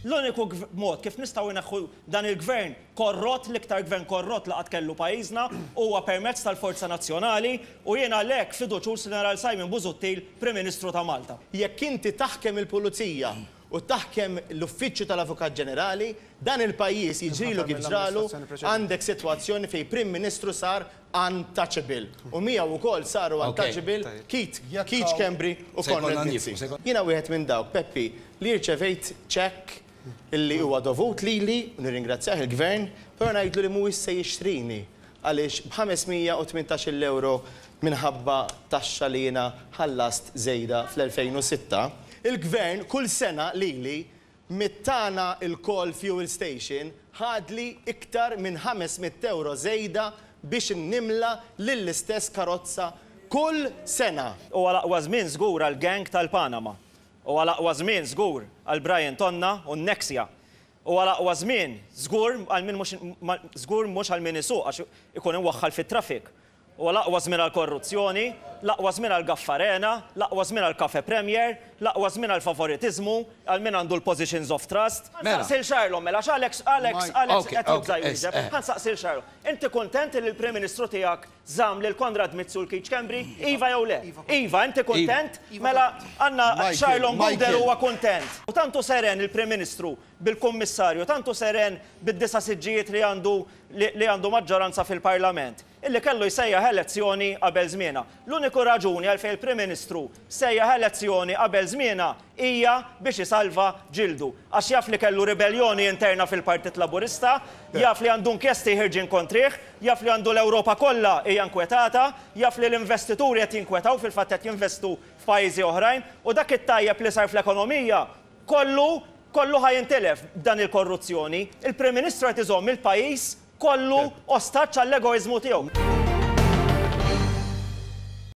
L-uniku mod kif nistgħu naħħu dan il-gvern korrott, l-iktar gvern korrott li qatt kellu pajjiżna huwa permezz tal-Forza Nazzjonali u jiena għalhekk fiduċjuż Ġeneral Simon Busuttil Prim Ministru ta' Malta. Jekk inti taħkem il-Pulizija u taħkem l-Uffiċċju tal-Avukat Ġenerali, dan il-pajjiż jiġrilu kif ġralu għandek sitwazzjoni fejn Prim Ministru sar untouchable. U miegħu wkoll saru untouchable Keith Kembri u Conrad Nizzi. Jiena wieħed minn dawk, Peppi, li rċevejt ċekk illi huwa dovut lili, u nirringrazzjah il-Gvern, però ngħidlu li mhuwiex se jixtrini għaliex b'518 euro minħabba taxxa li jiena ħallast żejda fl-2006. Il-Gvern kull sena lili mittana il-Call Fuel Station ħadli iktar minn 500 euro żejda biex nimla lill-istess karozza kull sena. U għal żmien żgur għall-gang tal-Panama. U għal żmien żgur għal Brian Tonna u n-Nexia. U għal żmien żgur mhux għal min isuq għax ikun imwaħħal fit-traffic. U laqwa żmien għall-korruzzjoni, laqwa żmien għall-gaffarena, laqwa żmien għall-Cafe Premier, laqwa żmien għall-favoritizmu, għal min għandu l-positions of trust. Ħansaqsil Xarlom, mela Alex qed jibża jwieġeb. Ħansaqsil Xarlom. Inti kuntent li l-Prim Ministru tiegħek żamm lil Konrad Mizzi u l-Keith Kembri? Iva jew le? Iva, inti kuntent? Mela għandna Xarlom Gawder huwa kuntent. U tantu seren il-Prim Ministru bil-Kummissarju, tantu seren bid-disa siġġijiet li għandu maġġoranza fil-Parlament, illi kellu jsejjaħ elezzjoni qabel żmienha. L-uniku raġuni għalfejn il-Prim Ministru sejjaħ elezzjoni qabel żmienha hija biex isalva ġildu. Għax jaf li kellu ribellioni interna fil-Partit Laburista, jaf li għandu inkjesti ħirġin kontrih, jaf li għandu l-Ewropa kollha hija nkwetata, jaf li l-investituri qed jinkwetaw fil-fatt qed jinvestu f'pajjiżi oħrajn u dak it-tajjeb li sar fl-ekonomija kollu ħajintelef dan il-korruzzjoni. Il-Prim Ministru qed iżomm il-pajjiż kollu ostaġġ għall-egoizmu tiegħu.